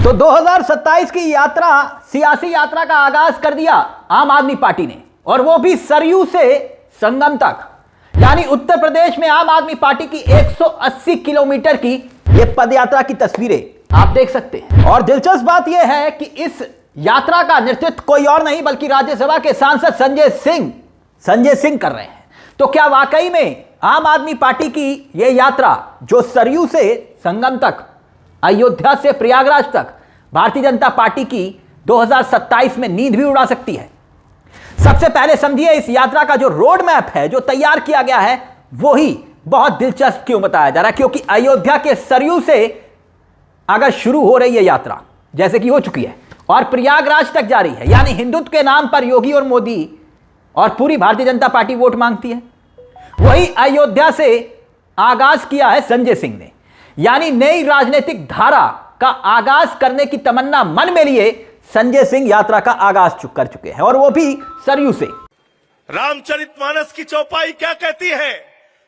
तो 2027 की यात्रा, सियासी यात्रा का आगाज कर दिया आम आदमी पार्टी ने, और वो भी सरयू से संगम तक। यानी उत्तर प्रदेश में आम आदमी पार्टी की 180 किलोमीटर की ये पदयात्रा की तस्वीरें आप देख सकते हैं। और दिलचस्प बात यह है कि इस यात्रा का नेतृत्व कोई और नहीं बल्कि राज्यसभा के सांसद संजय सिंह कर रहे हैं। तो क्या वाकई में आम आदमी पार्टी की यह यात्रा, जो सरयू से संगम तक, अयोध्या से प्रयागराज तक, भारतीय जनता पार्टी की 2027 में नींद भी उड़ा सकती है? सबसे पहले समझिए इस यात्रा का जो रोड मैप है, जो तैयार किया गया है, वो ही बहुत दिलचस्प क्यों बताया जा रहा है। क्योंकि अयोध्या के सरयू से अगर शुरू हो रही है यात्रा, जैसे कि हो चुकी है, और प्रयागराज तक जा रही है, यानी हिंदुत्व के नाम पर योगी और मोदी और पूरी भारतीय जनता पार्टी वोट मांगती है। वही अयोध्या से आगाज किया है संजय सिंह ने, यानी नई राजनीतिक धारा का आगाज करने की तमन्ना मन में लिए संजय सिंह यात्रा का आगाज कर चुके हैं, और वो भी सरयू से। रामचरितमानस की चौपाई क्या कहती है?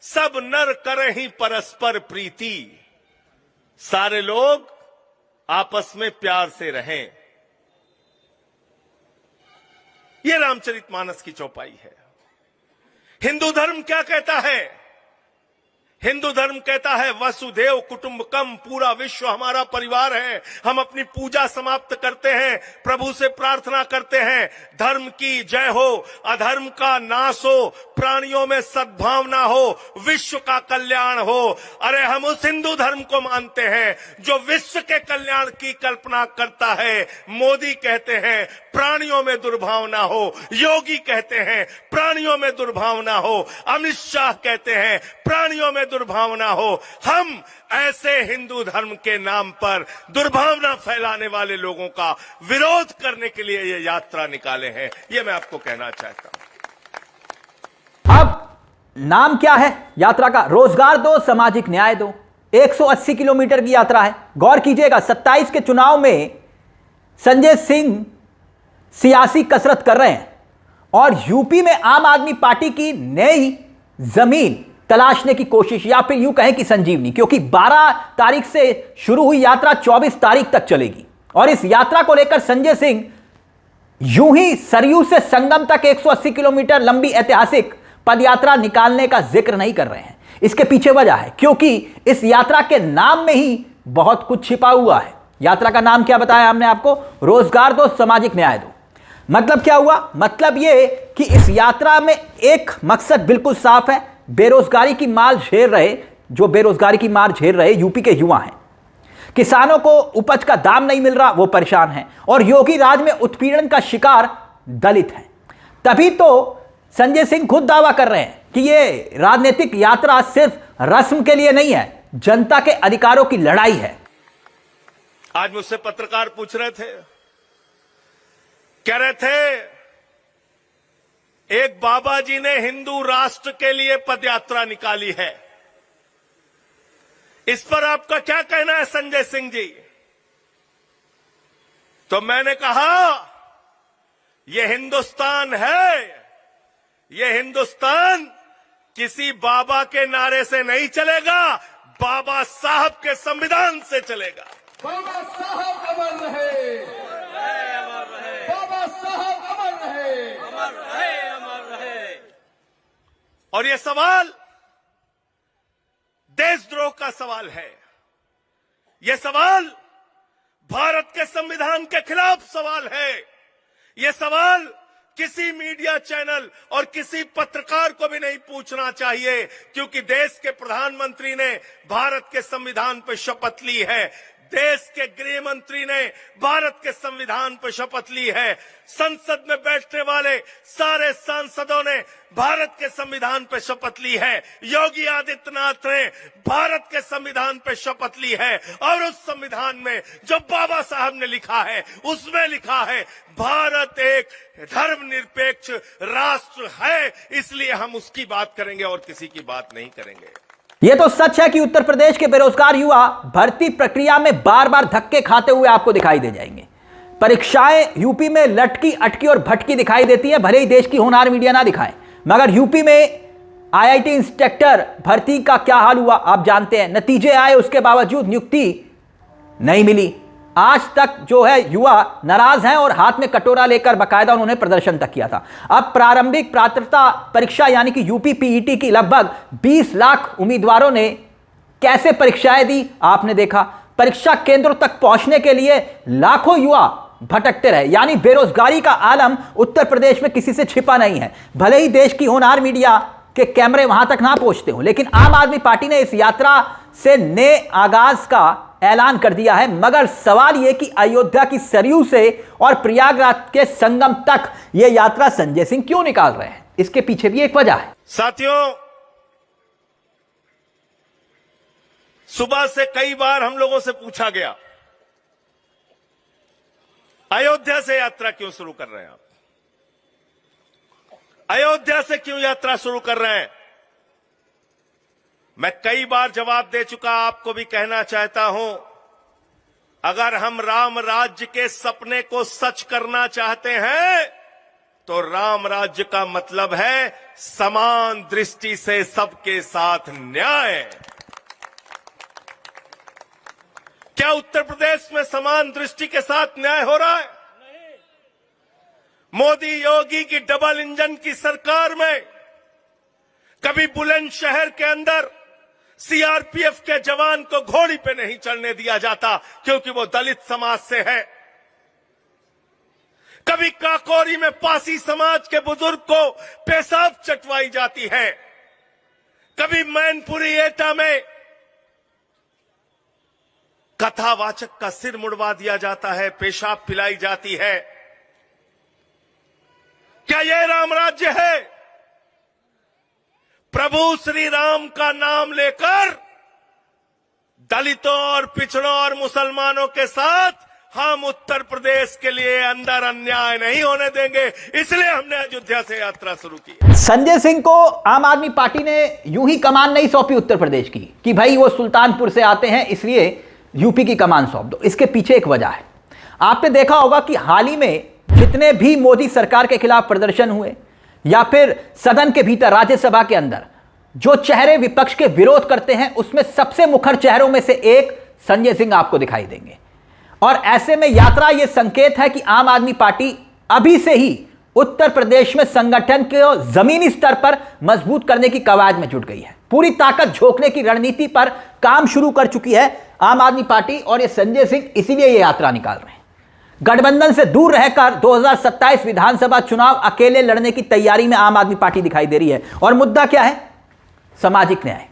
सब नर करहिं परस्पर प्रीति, सारे लोग आपस में प्यार से रहें। ये रामचरितमानस की चौपाई है। हिंदू धर्म क्या कहता है? हिंदू धर्म कहता है वसुधैव कुटुंबकम, पूरा विश्व हमारा परिवार है। हम अपनी पूजा समाप्त करते हैं, प्रभु से प्रार्थना करते हैं, धर्म की जय हो, अधर्म का नाश हो, प्राणियों में सद्भावना हो, विश्व का कल्याण हो। अरे हम उस हिंदू धर्म को मानते हैं जो विश्व के कल्याण की कल्पना करता है। मोदी कहते हैं प्राणियों में दुर्भावना हो, योगी कहते हैं प्राणियों में दुर्भावना हो, अमित शाह कहते हैं प्राणियों में दुर्भावना हो। हम ऐसे हिंदू धर्म के नाम पर दुर्भावना फैलाने वाले लोगों का विरोध करने के लिए ये यात्रा निकाले हैं। ये मैं आपको कहना चाहता हूं। अब नाम क्या है यात्रा का? रोजगार दो, सामाजिक न्याय दो। 180 किलोमीटर की यात्रा है। गौर कीजिएगा, 27 के चुनाव में संजय सिंह सियासी कसरत कर रहे हैं और यूपी में आम आदमी पार्टी की नई जमीन तलाशने की कोशिश, या फिर यूं कहें कि संजीवनी। क्योंकि 12 तारीख से शुरू हुई यात्रा 24 तारीख तक चलेगी, और इस यात्रा को लेकर संजय सिंह यूं ही सरयू से संगम तक 180 किलोमीटर लंबी ऐतिहासिक पदयात्रा निकालने का जिक्र नहीं कर रहे हैं। इसके पीछे वजह है क्योंकि इस यात्रा के नाम में ही बहुत कुछ छिपा हुआ है। यात्रा का नाम क्या बताया हमने आपको? रोजगार दो, सामाजिक न्याय दो। मतलब क्या हुआ? मतलब यह कि इस यात्रा में एक मकसद बिल्कुल साफ है, बेरोजगारी की मार झेल रहे, जो बेरोजगारी की मार झेल रहे यूपी के युवा हैं। किसानों को उपज का दाम नहीं मिल रहा, वो परेशान हैं, और योगी राज में उत्पीड़न का शिकार दलित हैं। तभी तो संजय सिंह खुद दावा कर रहे हैं कि ये राजनीतिक यात्रा सिर्फ रस्म के लिए नहीं है, जनता के अधिकारों की लड़ाई है। आज मुझसे पत्रकार पूछ रहे थे, कह रहे थे एक बाबा जी ने हिंदू राष्ट्र के लिए पदयात्रा निकाली है, इस पर आपका क्या कहना है संजय सिंह जी? तो मैंने कहा यह हिंदुस्तान है, यह हिंदुस्तान किसी बाबा के नारे से नहीं चलेगा, बाबा साहब के संविधान से चलेगा। बाबा साहब अमर रहे, अमर रहे, बाबा साहब अमर रहे, अमर रहे, अमर रहे। और यह सवाल देशद्रोह का सवाल है, यह सवाल भारत के संविधान के खिलाफ सवाल है। यह सवाल किसी मीडिया चैनल और किसी पत्रकार को भी नहीं पूछना चाहिए, क्योंकि देश के प्रधानमंत्री ने भारत के संविधान पर शपथ ली है, देश के गृह मंत्री ने भारत के संविधान पर शपथ ली है, संसद में बैठने वाले सारे सांसदों ने भारत के संविधान पर शपथ ली है, योगी आदित्यनाथ ने भारत के संविधान पर शपथ ली है। और उस संविधान में जो बाबा साहब ने लिखा है, उसमें लिखा है भारत एक धर्मनिरपेक्ष राष्ट्र है, इसलिए हम उसकी बात करेंगे और किसी की बात नहीं करेंगे। यह तो सच है कि उत्तर प्रदेश के बेरोजगार युवा भर्ती प्रक्रिया में बार बार धक्के खाते हुए आपको दिखाई दे जाएंगे। परीक्षाएं यूपी में लटकी अटकी और भटकी दिखाई देती है, भले ही देश की होनहार मीडिया ना दिखाए, मगर यूपी में आईआईटी इंस्पेक्टर भर्ती का क्या हाल हुआ आप जानते हैं। नतीजे आए, उसके बावजूद नियुक्ति नहीं मिली। आज तक जो है युवा नाराज हैं और हाथ में कटोरा लेकर बाकायदा उन्होंने प्रदर्शन तक किया था। अब प्रारंभिक पात्रता परीक्षा यानी कि यूपी पीईटी की लगभग 20 लाख उम्मीदवारों ने कैसे परीक्षाएं दी आपने देखा। परीक्षा केंद्रों तक पहुंचने के लिए लाखों युवा भटकते रहे, यानी बेरोजगारी का आलम उत्तर प्रदेश में किसी से छिपा नहीं है। भले ही देश की होनहार मीडिया के कैमरे वहां तक ना पहुंचते हो, लेकिन आम आदमी पार्टी ने इस यात्रा से नए आगाज का ऐलान कर दिया है। मगर सवाल यह कि अयोध्या की सरयू से और प्रयागराज के संगम तक यह यात्रा संजय सिंह क्यों निकाल रहे हैं, इसके पीछे भी एक वजह है। साथियों, सुबह से कई बार हम लोगों से पूछा गया, अयोध्या से यात्रा क्यों शुरू कर रहे हैं आप? अयोध्या से क्यों यात्रा शुरू कर रहे हैं? मैं कई बार जवाब दे चुका, आपको भी कहना चाहता हूं, अगर हम राम राज्य के सपने को सच करना चाहते हैं तो राम राज्य का मतलब है समान दृष्टि से सबके साथ न्याय। क्या उत्तर प्रदेश में समान दृष्टि के साथ न्याय हो रहा है? मोदी योगी की डबल इंजन की सरकार में कभी बुलंदशहर के अंदर सीआरपीएफ के जवान को घोड़ी पे नहीं चढ़ने दिया जाता क्योंकि वो दलित समाज से है। कभी काकोरी में पासी समाज के बुजुर्ग को पेशाब चटवाई जाती है। कभी मैनपुरी एटा में कथावाचक का सिर मुड़वा दिया जाता है, पेशाब पिलाई जाती है। क्या यह राम राज्य है? प्रभु श्री राम का नाम लेकर दलितों और पिछड़ों और मुसलमानों के साथ हम उत्तर प्रदेश के लिए अंदर अन्याय नहीं होने देंगे, इसलिए हमने अयोध्या से यात्रा शुरू की। संजय सिंह को आम आदमी पार्टी ने यूं ही कमान नहीं सौंपी उत्तर प्रदेश की कि भाई वो सुल्तानपुर से आते हैं इसलिए यूपी की कमान सौंप दो। इसके पीछे एक वजह है। आपने देखा होगा कि हाल ही में जितने भी मोदी सरकार के खिलाफ प्रदर्शन हुए या फिर सदन के भीतर राज्यसभा के अंदर जो चेहरे विपक्ष के विरोध करते हैं, उसमें सबसे मुखर चेहरों में से एक संजय सिंह आपको दिखाई देंगे। और ऐसे में यात्रा यह संकेत है कि आम आदमी पार्टी अभी से ही उत्तर प्रदेश में संगठन के जमीनी स्तर पर मजबूत करने की कवायद में जुट गई है। पूरी ताकत झोंकने की रणनीति पर काम शुरू कर चुकी है आम आदमी पार्टी, और ये संजय सिंह इसीलिए ये यात्रा निकाल रहे हैं। गठबंधन से दूर रहकर 2027 विधानसभा चुनाव अकेले लड़ने की तैयारी में आम आदमी पार्टी दिखाई दे रही है। और मुद्दा क्या है? सामाजिक न्याय।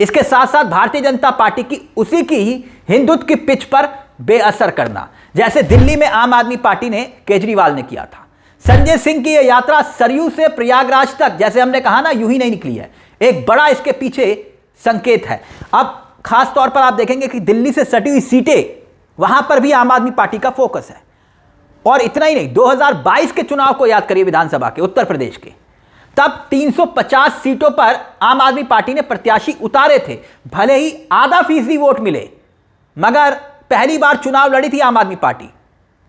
इसके साथ साथ भारतीय जनता पार्टी की उसी की ही हिंदुत्व की पिच पर बेअसर करना, जैसे दिल्ली में आम आदमी पार्टी ने केजरीवाल ने किया था। संजय सिंह की यह यात्रा सरयू से प्रयागराज तक, जैसे हमने कहा ना, यूं ही नहीं निकली है। एक बड़ा इसके पीछे संकेत है। अब खास तौर पर आप देखेंगे कि दिल्ली से सटी हुई सीटें, वहां पर भी आम आदमी पार्टी का फोकस है। और इतना ही नहीं, 2022 के चुनाव को याद करिए, विधानसभा के उत्तर प्रदेश के, तब 350 सीटों पर आम आदमी पार्टी ने प्रत्याशी उतारे थे। भले ही आधा फीसदी वोट मिले, मगर पहली बार चुनाव लड़ी थी आम आदमी पार्टी।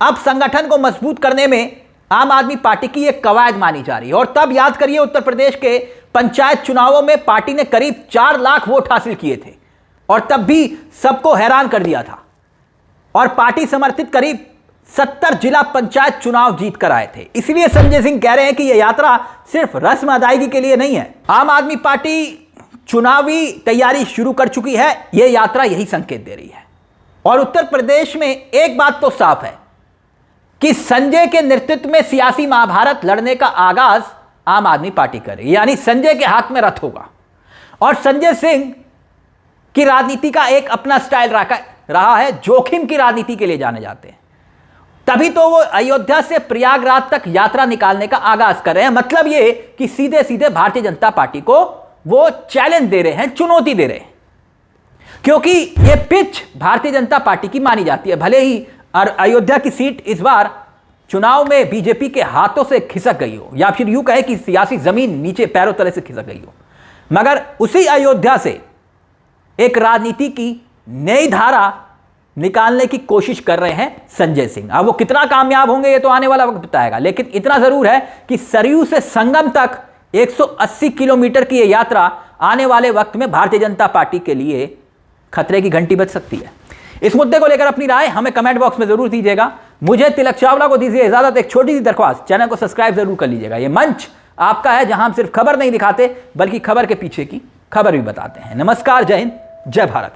अब संगठन को मजबूत करने में आम आदमी पार्टी की एक कवायद मानी जा रही है। और तब याद करिए, उत्तर प्रदेश के पंचायत चुनावों में पार्टी ने करीब 4 लाख वोट हासिल किए थे और तब भी सबको हैरान कर दिया था। और पार्टी समर्थित करीब 70 जिला पंचायत चुनाव जीत कर आए थे। इसलिए संजय सिंह कह रहे हैं कि यह यात्रा सिर्फ रस्म अदायगी के लिए नहीं है। आम आदमी पार्टी चुनावी तैयारी शुरू कर चुकी है, यह यात्रा यही संकेत दे रही है। और उत्तर प्रदेश में एक बात तो साफ है कि संजय के नेतृत्व में सियासी महाभारत लड़ने का आगाज आम आदमी पार्टी करेगी, यानी संजय के हाथ में रथ होगा। और संजय सिंह की राजनीति का एक अपना स्टाइल रहा है, जोखिम की राजनीति के लिए जाने जाते हैं। तभी तो वो अयोध्या से प्रयागराज तक यात्रा निकालने का आगाज कर रहे हैं। मतलब ये कि सीधे सीधे भारतीय जनता पार्टी को वो चैलेंज दे रहे हैं, चुनौती दे रहे हैं, क्योंकि ये पिच भारतीय जनता पार्टी की मानी जाती है। भले ही अयोध्या की सीट इस बार चुनाव में बीजेपी के हाथों से खिसक गई हो, या फिर यूं कहे कि सियासी जमीन नीचे पैरों तले से खिसक गई हो, मगर उसी अयोध्या से एक राजनीति की नई धारा निकालने की कोशिश कर रहे हैं संजय सिंह। अब वो कितना कामयाब होंगे ये तो आने वाला वक्त बताएगा, लेकिन इतना जरूर है कि सरयू से संगम तक 180 किलोमीटर की ये यात्रा आने वाले वक्त में भारतीय जनता पार्टी के लिए खतरे की घंटी बज सकती है। इस मुद्दे को लेकर अपनी राय हमें कमेंट बॉक्स में जरूर दीजिएगा। मुझे तिलक चावला को दीजिए इजाजत। एक छोटी सी दरख्वास्त, चैनल को सब्सक्राइब जरूर कर लीजिएगा। यह मंच आपका है जहां हम सिर्फ खबर नहीं दिखाते बल्कि खबर के पीछे की खबर भी बताते हैं। नमस्कार, जय हिंद, जय भारत।